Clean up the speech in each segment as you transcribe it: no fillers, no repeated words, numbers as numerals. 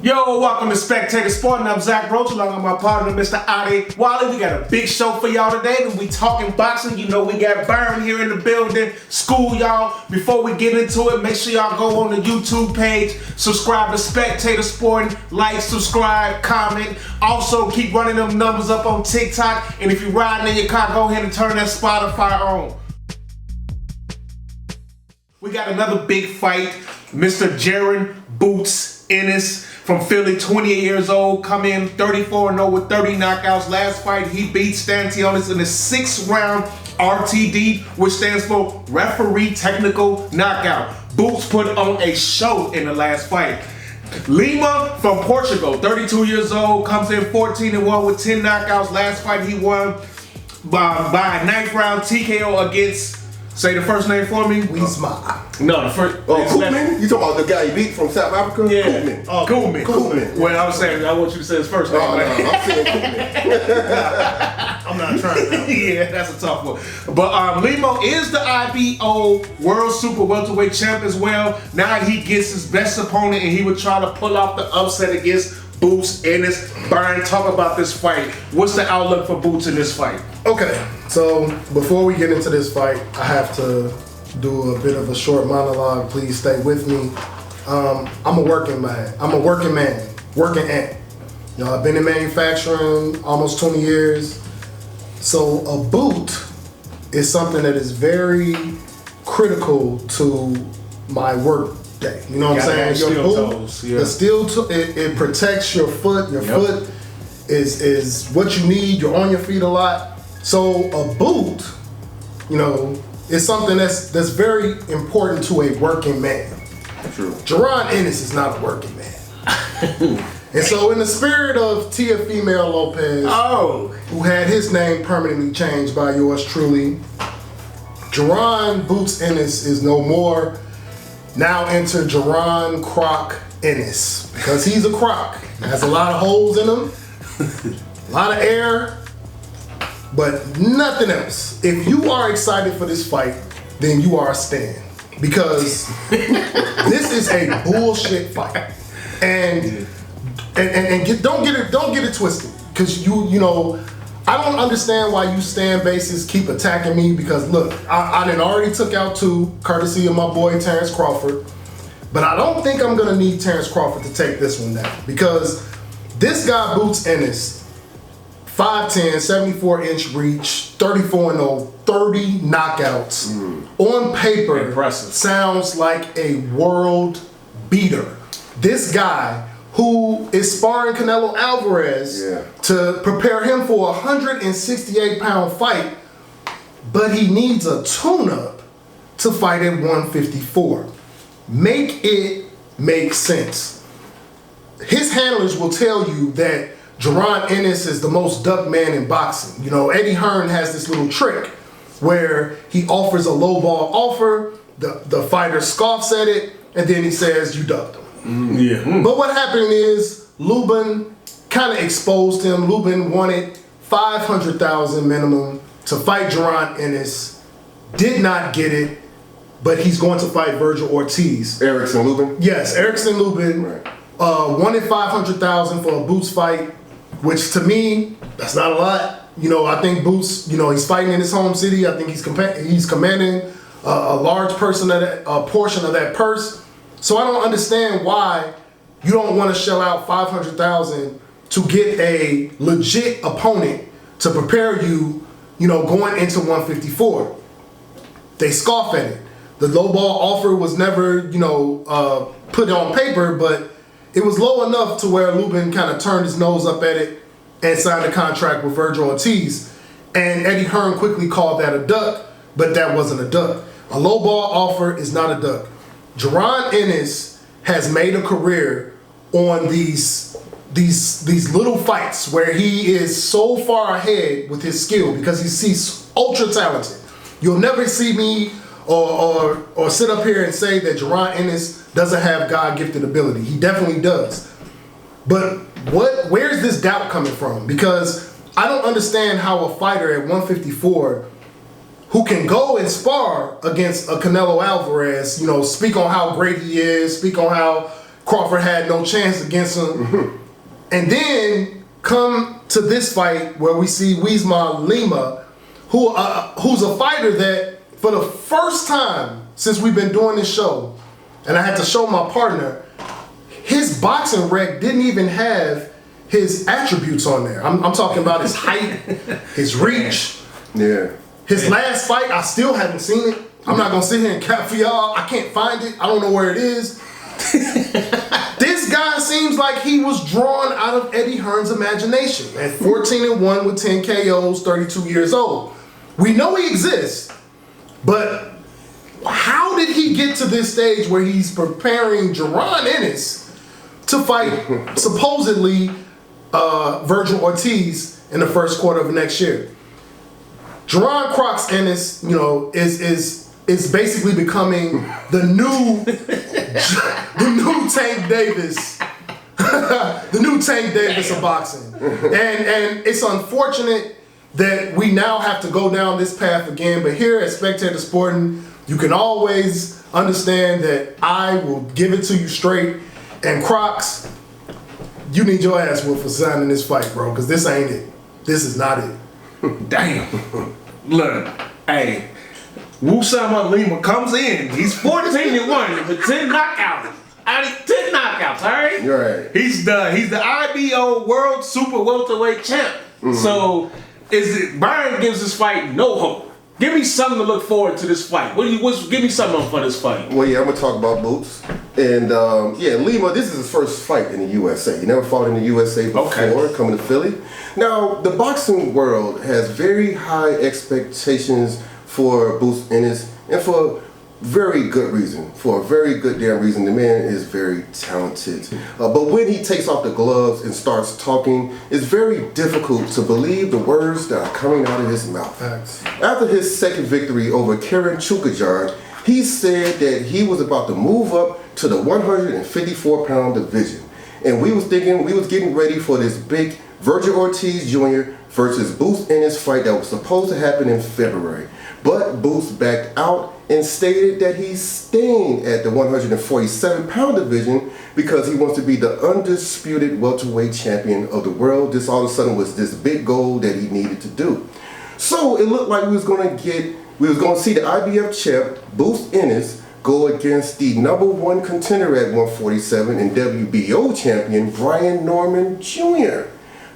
Yo, welcome to Spectator Sporting. I'm Zach Roach along with my partner, Mr. Adi Wally. We got a big show for y'all today. And we talking boxing. You know, we got Byron here in the building. School, y'all. Before we get into it, make sure y'all go on the YouTube page. Subscribe to Spectator Sporting. Like, subscribe, comment. Also, keep running them numbers up on TikTok. And if you're riding in your car, go ahead and turn that Spotify on. We got another big fight. Mr. Jaron Boots Ennis from Philly, 28 years old, come in 34-0 with 30 knockouts. Last fight, he beat Stantionis in the 6th round RTD, which stands for Referee Technical Knockout. Boots put on a show in the last fight. Lima from Portugal, 32 years old, comes in 14-1 with 10 knockouts. Last fight, he won by a 9th round TKO against, say the first name for me. Uisma. No, the first. Koopman? You talking about the guy he beat from South Africa? Yeah. Koopman. Koopman. Well, I was saying, I want you to say his first name. No, I'm saying Koopman. I'm not trying to. Yeah, that's a tough one. But Limo is the IBO World Super Welterweight Champ as well. Now he gets his best opponent, and he would try to pull off the upset against Boots Ennis. Byron, talk about this fight. What's the outlook for Boots in this fight? Okay, so before we get into this fight, I have to do a bit of a short monologue. Please stay with me. I'm a working man. I'm a working man, working ant. You know, I've been in manufacturing almost 20 years. So a boot is something that is very critical to my work day. You know what I'm saying? Your boot, the steel toe, it protects your foot. Your foot is what you need. You're on your feet a lot. So a boot, you know, is something that's very important to a working man. True. Jaron Ennis is not a working man. And so in the spirit of Tia Female Lopez, who had his name permanently changed by yours truly, Jaron Boots Ennis is no more. Now enter Jaron Croc Ennis, because he's a croc. He has a lot of holes in him, a lot of air, but nothing else. If you are excited for this fight, then you are a stan, because this is a bullshit fight. And don't get it twisted, because you know, I don't understand why you stan bases keep attacking me, because look, I done already took out 2, courtesy of my boy Terrence Crawford, but I don't think I'm gonna need Terrence Crawford to take this one down, because this guy Boots Ennis, 5'10", 74-inch reach, 34-0, 30 knockouts. On paper, impressive. Sounds like a world beater. This guy who is sparring Canelo Alvarez to prepare him for a 168-pound fight, but he needs a tune-up to fight at 154. Make it make sense. His handlers will tell you that Jaron Ennis is the most ducked man in boxing. You know, Eddie Hearn has this little trick where he offers a low ball offer, the fighter scoffs at it, and then he says, you ducked him. But what happened is Lubin kind of exposed him. Lubin wanted $500,000 minimum to fight Jaron Ennis. Did not get it, but he's going to fight Vergil Ortiz. Erickson Lubin? Yes, Erickson Lubin. Right. Wanted $500,000 for a Boots fight, which to me, that's not a lot. You know, I think Boots, you know, he's fighting in his home city. I think he's commanding a large portion of that purse. So I don't understand why you don't want to shell out $500,000 to get a legit opponent to prepare you, you know, going into 154. They scoff at it. The low ball offer was never, you know, put on paper, but it was low enough to where Lubin kind of turned his nose up at it and signed a contract with Vergil Ortiz. And Eddie Hearn quickly called that a duck, but that wasn't a duck. A low ball offer is not a duck. Jaron Ennis has made a career on these little fights where he is so far ahead with his skill because he's ultra talented. You'll never see me or sit up here and say that Jaron Ennis doesn't have God-gifted ability. He definitely does. But where's this doubt coming from? Because I don't understand how a fighter at 154 who can go and spar against a Canelo Alvarez, you know, speak on how great he is, speak on how Crawford had no chance against him. And then come to this fight where we see Uisma Lima, who's a fighter that for the first time since we've been doing this show, and I had to show my partner, his boxing rec didn't even have his attributes on there. I'm talking about his height, his reach. Yeah. His last fight, I still haven't seen it. I'm not gonna sit here and cap for y'all. I can't find it. I don't know where it is. This guy seems like he was drawn out of Eddie Hearn's imagination. At 14-1 with 10 KOs, 32 years old. We know he exists, but how did he get to this stage where he's preparing Jaron Ennis to fight supposedly Vergil Ortiz in the first quarter of next year? Jaron Crocs Ennis, you know, is basically becoming the new Tank Davis, the new Tank Davis of boxing, and it's unfortunate that we now have to go down this path again. But here at Spectator Sporting, you can always understand that I will give it to you straight. And Crocs, you need your ass whooped for signing this fight, bro, because this ain't it. This is not it. Damn. Look, hey, Uisma Lima comes in. He's 14-1 with 10 knockouts. 10 knockouts, all right? Right. He's the IBO World Super Welterweight Champ. So Brian gives this fight no hope. Give me something to look forward to this fight. Give me something for this fight. Well, yeah, I'm gonna talk about Boots. And yeah, Lima, this is his first fight in the USA. He never fought in the USA before, coming to Philly. Now, the boxing world has very high expectations for Boots Ennis, and for very good reason. For a very good damn reason. The man is very talented. But when he takes off the gloves and starts talking, it's very difficult to believe the words that are coming out of his mouth. Thanks. After his second victory over Karen Chukajan, he said that he was about to move up to the 154-pound division. And we was getting ready for this big Vergil Ortiz Jr. versus Boots Ennis fight that was supposed to happen in February. But Boots backed out and stated that he's staying at the 147-pound division because he wants to be the undisputed welterweight champion of the world. This all of a sudden was this big goal that he needed to do. So it looked like we was going to see the IBF champ, Boots Ennis, go against the #1 contender at 147 and WBO champion, Brian Norman Jr.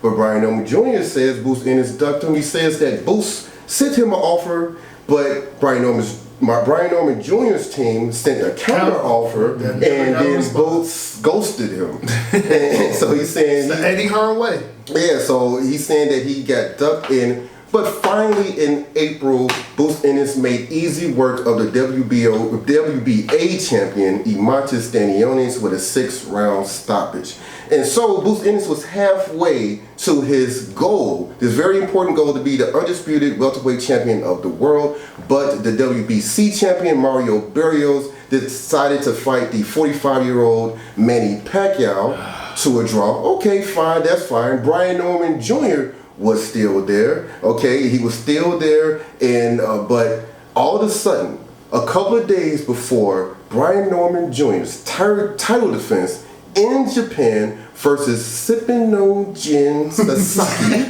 But Brian Norman Jr. says Boots Ennis ducked him. He says that Boots sent him an offer, but Brian Norman Jr.'s team sent a counter offer, and then Boots ghosted him. And so he's saying it's the Eddie Hearn way. Yeah, so he's saying that he got ducked in. But finally in April, Boots Ennis made easy work of the WBA champion, Imantas Stanionis, with a 6-round stoppage. And so Boots Ennis was halfway to his goal, this very important goal to be the undisputed welterweight champion of the world. But the WBC champion, Mario Barrios, decided to fight the 45-year-old Manny Pacquiao to a draw. Okay, fine, that's fine. Brian Norman Jr. was still there. Okay, he was still there, and but all of a sudden, a couple of days before Brian Norman Jr.'s title defense in Japan versus Sippin' No Jin Sasaki,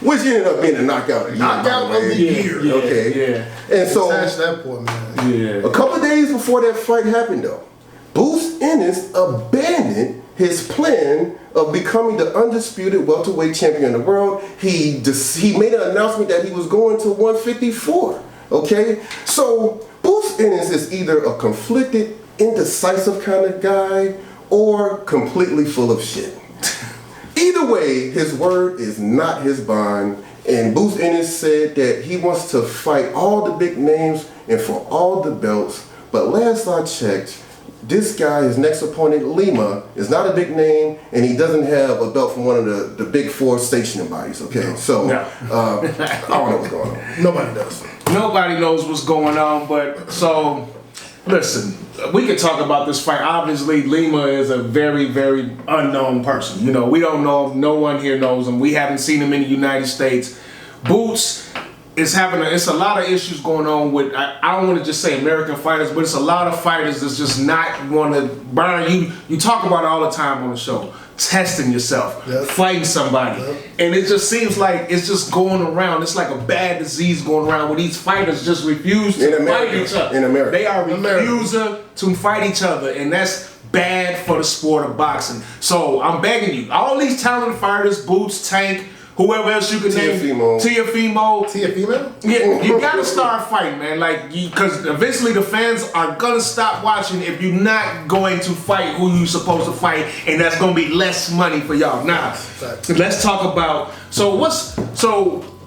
which ended up being a knockout of the year. Okay, and so that poor man. a couple of days before that fight happened, though, Boots Ennis abandoned his plan of becoming the undisputed welterweight champion of the world. He made an announcement that he was going to 154. Okay, so Boots Ennis is either a conflicted, indecisive kind of guy or completely full of shit. Either way, his word is not his bond. And Boots Ennis said that he wants to fight all the big names and for all the belts. But last I checked, this guy, his next opponent, Lima, is not a big name, and he doesn't have a belt from one of the big 4 sanctioning bodies, okay? So, I don't know what's going on. Nobody does. Nobody knows what's going on, but so, listen, we could talk about this fight. Obviously, Lima is a very, very unknown person. You know, we don't know him. No one here knows him. We haven't seen him in the United States. Boots, it's a lot of issues going on with, I don't want to just say American fighters, but it's a lot of fighters that's just not want to, Brian, you talk about it all the time on the show, testing yourself, fighting somebody, and it just seems like it's just going around. It's like a bad disease going around where these fighters just refuse to fight each other. In America. They are refusing to fight each other, and that's bad for the sport of boxing. So I'm begging you, all these talented fighters, Boots, Tank, whoever else you can name, Tiafimo. Yeah, you gotta start fighting, man. Like, because eventually the fans are gonna stop watching if you're not going to fight who you're supposed to fight, and that's gonna be less money for y'all. Now, let's talk about.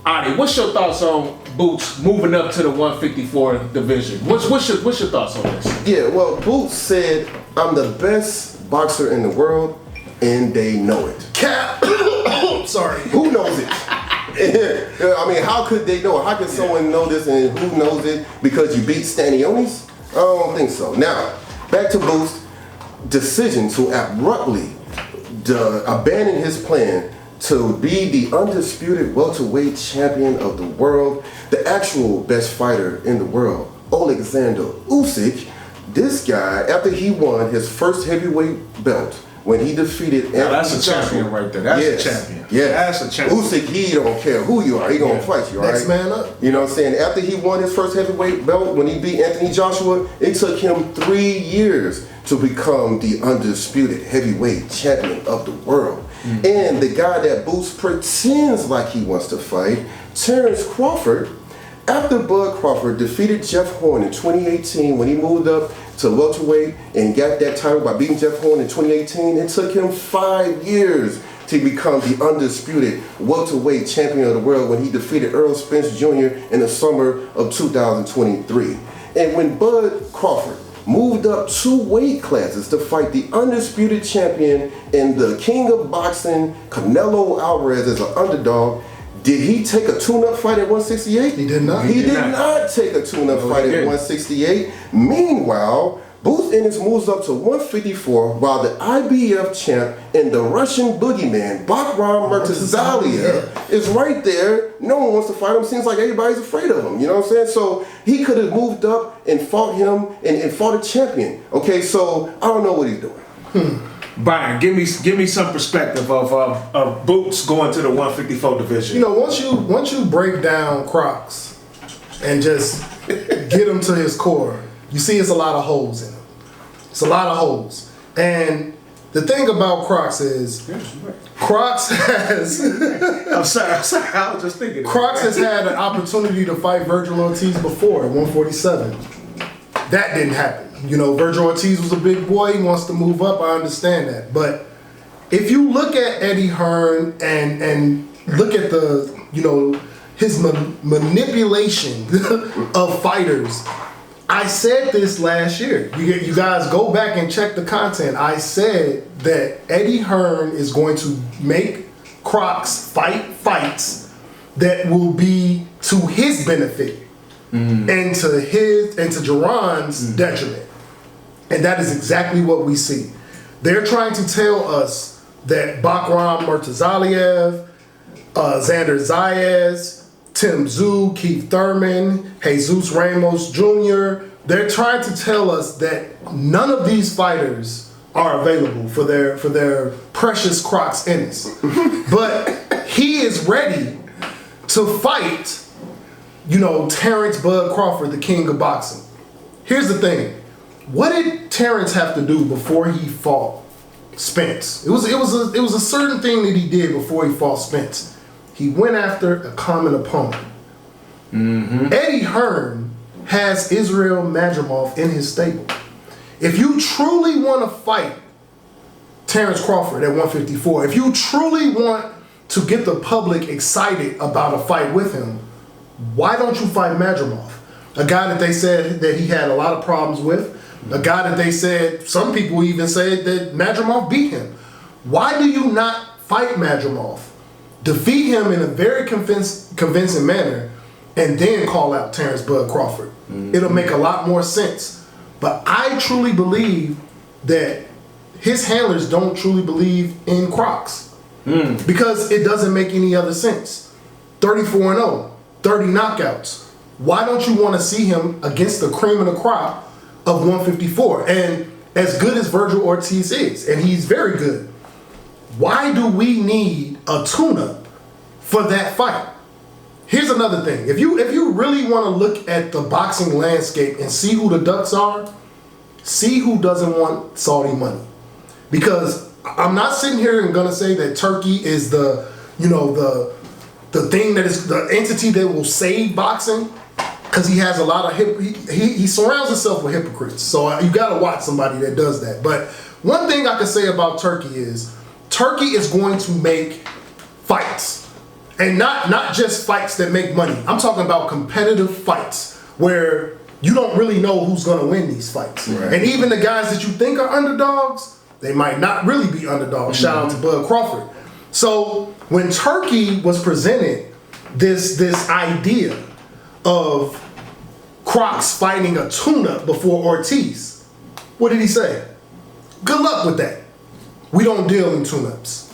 Adi, what's your thoughts on Boots moving up to the 154 division? What's your thoughts on this? Yeah, well, Boots said, "I'm the best boxer in the world, and they know it." Cap. Sorry. Who knows it? I mean, how could they know it? How could someone know this and who knows it? Because you beat Stanionis? I don't think so. Now, back to Boots' decision to abruptly abandon his plan to be the undisputed welterweight champion of the world, the actual best fighter in the world, Alexander Usyk. This guy, after he won his first heavyweight belt, when he defeated that's a champion right there. That's a champion. Yeah, that's a champion. Usyk, he don't care who you are. He gonna fight you, all right? Next man up. You know what I'm saying? After he won his first heavyweight belt, when he beat Anthony Joshua, it took him 3 years to become the undisputed heavyweight champion of the world. And the guy that Boots pretends like he wants to fight, Terrence Crawford, after Bud Crawford defeated Jeff Horn in 2018 when he moved up to welterweight and got that title by beating Jeff Horn in 2018, it took him 5 years to become the undisputed welterweight champion of the world when he defeated Errol Spence Jr. in the summer of 2023. And when Bud Crawford moved up 2 weight classes to fight the undisputed champion and the king of boxing, Canelo Alvarez, as an underdog, did he take a tune-up fight at 168? He did not. He did not take a tune-up fight at 168. Meanwhile, Boots Ennis moves up to 154 while the IBF champ and the Russian boogeyman, Bakram Murtazalia, is right there. No one wants to fight him. Seems like everybody's afraid of him. You know what I'm saying? So he could have moved up and fought him and fought a champion. Okay, so I don't know what he's doing. Brian, give me some perspective of Boots going to the 154 division. You know, once you break down Crocs and just get him to his core, you see it's a lot of holes in him. It's a lot of holes. And the thing about Crocs is, Crocs has... I'm sorry, I was just thinking. Crocs has had an opportunity to fight Vergil Ortiz before at 147. That didn't happen. You know, Vergil Ortiz was a big boy. He wants to move up. I understand that. But if you look at Eddie Hearn and look at the, you know, his manipulation of fighters, I said this last year. You guys go back and check the content. I said that Eddie Hearn is going to make Crocs fight fights that will be to his benefit and to Jaron's detriment. And that is exactly what we see. They're trying to tell us that Bakram Murtazaliev, Xander Zayas, Tim Tszyu, Keith Thurman, Jesus Ramos Jr., they're trying to tell us that none of these fighters are available for their precious Crocs Ennis. But he is ready to fight, you know, Terrence Bud Crawford, the king of boxing. Here's the thing. What did Terrence have to do before he fought Spence? It was a certain thing that he did before he fought Spence. He went after a common opponent. Eddie Hearn has Israel Madrimov in his stable. If you truly want to fight Terrence Crawford at 154, if you truly want to get the public excited about a fight with him, why don't you fight Madrimov? A guy that they said that he had a lot of problems with, a guy that they said, some people even said that Madrimov beat him. Why do you not fight Madrimov, defeat him in a very convincing manner, and then call out Terrence Bud Crawford? It'll make a lot more sense. But I truly believe that his handlers don't truly believe in Crocs. Because it doesn't make any other sense. 34-0. 30 knockouts. Why don't you want to see him against the cream of the crop of 154? And as good as Vergil Ortiz is, and he's very good, why do we need a tune-up for that fight? Here's another thing. If you really want to look at the boxing landscape and see who the ducks are, see who doesn't want Saudi money. Because I'm not sitting here and gonna say that Turkey is the thing that is the entity that will save boxing, because he has a lot of he surrounds himself with hypocrites. So you gotta watch somebody that does that. But one thing I can say about Turkey is Turkey is going to make fights. And not just fights that make money. I'm talking about competitive fights where you don't really know who's going to win these fights. Right. And even the guys that you think are underdogs, they might not really be underdogs. Mm-hmm. Shout out to Bud Crawford. So when Turkey was presented this idea of Crocs fighting a tune-up before Ortiz, what did he say? Good luck with that. We don't deal in tune-ups.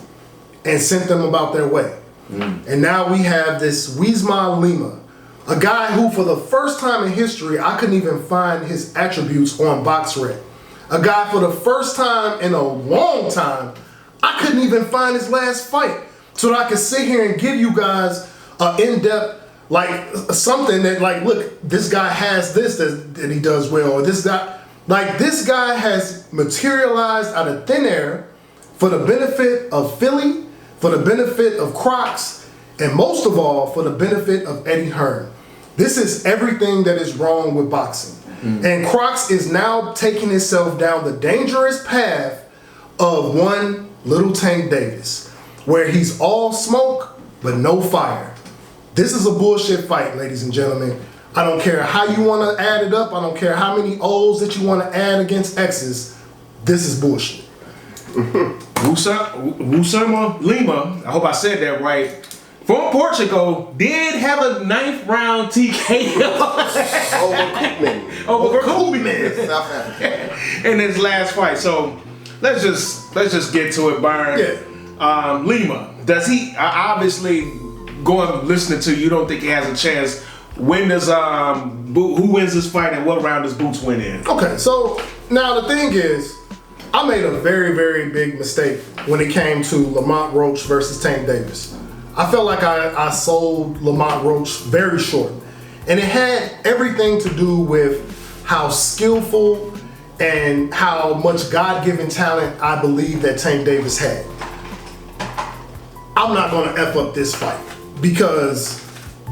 And sent them about their way. And now we have this Uisma Lima, a guy who for the first time in history, I couldn't even find his attributes on BoxRec. A guy for the first time in a long time, I couldn't even find his last fight. So that I could sit here and give you guys an in-depth, like something that like, look, this guy has this that he does well, or this guy has materialized out of thin air for the benefit of Philly, for the benefit of Crocs, and most of all, for the benefit of Eddie Hearn. This is everything that is wrong with boxing. And Crocs is now taking himself down the dangerous path of one Little Tank Davis, where he's all smoke, but no fire. This is a bullshit fight, ladies and gentlemen. I don't care how you want to add it up. I don't care how many O's that you want to add against X's. This is bullshit. Uisma Lima, I hope I said that right, from Portugal, did have a 9th round TKO over Koopman South Africa in his last fight. So let's just get to it, Byron. Yeah. Lima, does he obviously going listening to you don't think he has a chance? When does who wins this fight and what round does Boots win in? Okay, so now the thing is, I made a very, very big mistake when it came to Lamont Roach versus Tank Davis. I felt like I sold Lamont Roach very short. And it had everything to do with how skillful and how much God-given talent I believe that Tank Davis had. I'm not gonna F up this fight because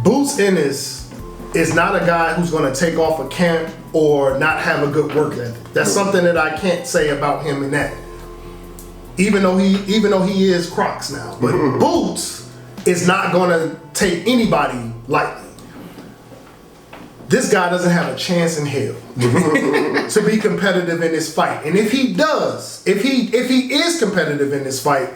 Boots Ennis is not a guy who's gonna take off a camp or not have a good work ethic. That's something that I can't say about him in that. Even though he is Crocs now. But Boots is not gonna take anybody lightly. This guy doesn't have a chance in hell to be competitive in this fight. And if he does, if he is competitive in this fight,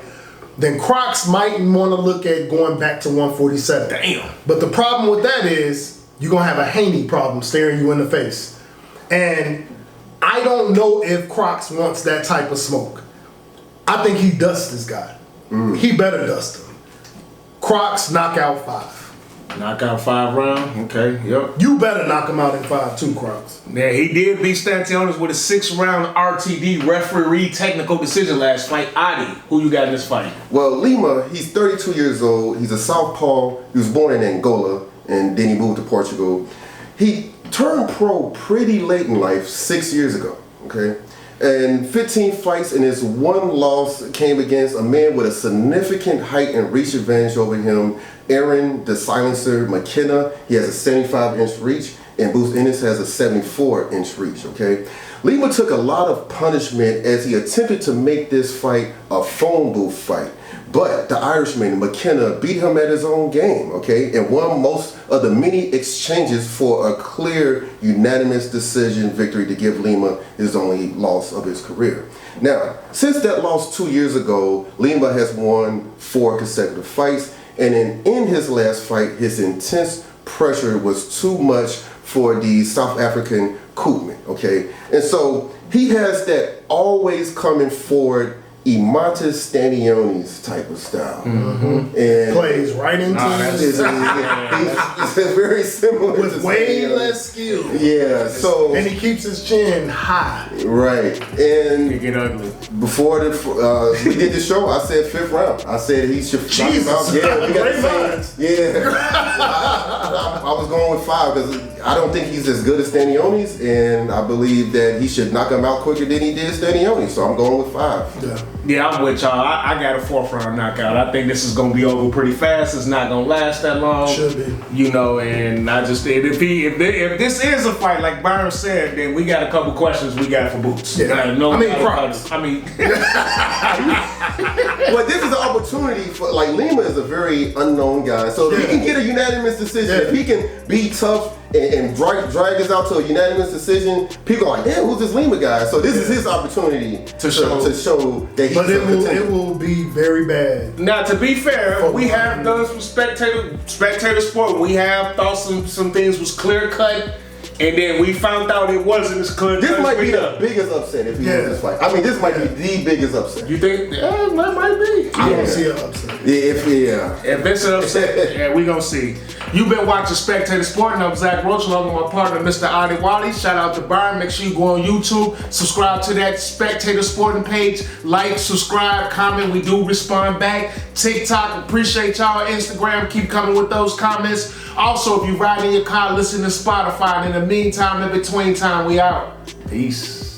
then Crocs might want to look at going back to 147. Damn. But the problem with that is you're gonna have a Haney problem staring you in the face. And I don't know if Crocs wants that type of smoke. I think he dusts this guy. He better dust him. Crocs knockout 5. Knockout 5 round. Okay. Yep. You better knock him out in 5 too, Crocs. Yeah, he did beat Stantionis with a 6-round RTD referee technical decision last fight. Adi, who you got in this fight? Well, Lima, he's 32 years old. He's a southpaw. He was born in Angola, and then he moved to Portugal. He turned pro pretty late in life, 6 years ago, okay? And 15 fights, and his one loss came against a man with a significant height and reach advantage over him, Aaron the Silencer McKenna. He has a 75-inch reach, and Boots Ennis has a 74-inch reach, okay? Lima took a lot of punishment as he attempted to make this fight a phone booth fight. But the Irishman, McKenna, beat him at his own game, okay? And won most of the many exchanges for a clear, unanimous decision victory to give Lima his only loss of his career. Now, since that loss 2 years ago, Lima has won 4 consecutive fights. And in his last fight, his intense pressure was too much for the South African Koopman, okay? And so he has that always coming forward Imantas Stanionis type of style. And Plays right into it's very similar with to way Stanionis. less skill. Yeah, so And he keeps his chin high. right. And It get ugly. before we did the show, I said 5th round. I said he should. Jesus. Yeah, we got Great the minds. same. Yeah, I was going with 5 because I don't think he's as good as Stanionis, and I believe that he should knock him out quicker than he did Stanionis. So I'm going with 5. Yeah, I'm with y'all. I got a 4th round knockout. I think this is gonna be over pretty fast. It's not gonna last that long. Should be. You know, and I just if this is a fight, like Byron said, then we got a couple questions we got for Boots. Yeah. I mean, props. I mean, Well, this is an opportunity for Lima is a very unknown guy. So if he can get a unanimous decision, if he can be tough and drag us out to a unanimous decision, people are like, damn, who's this Lima guy? So this is his opportunity to show that he's But a contender. it will be very bad. now to be fair, we have done some spectator sport. We have thought some things was clear cut, and then we found out it wasn't as clear. This cut might as we be the thought. biggest upset if he wins this fight. I mean, this might be the biggest upset. You think? Yeah, that might be. I don't see an upset. If it's an upset, yeah, we gonna see. You've been watching Spectator Sporting. I'm Zach Roach, along with my partner, Mr. Adi Wally. Shout out to Byron. Make sure you go on YouTube, subscribe to that Spectator Sporting page, like, subscribe, comment. We do respond back. TikTok, appreciate y'all. Instagram, keep coming with those comments. Also, if you ride in your car, listen to Spotify. And in the meantime, in between time, we out. Peace.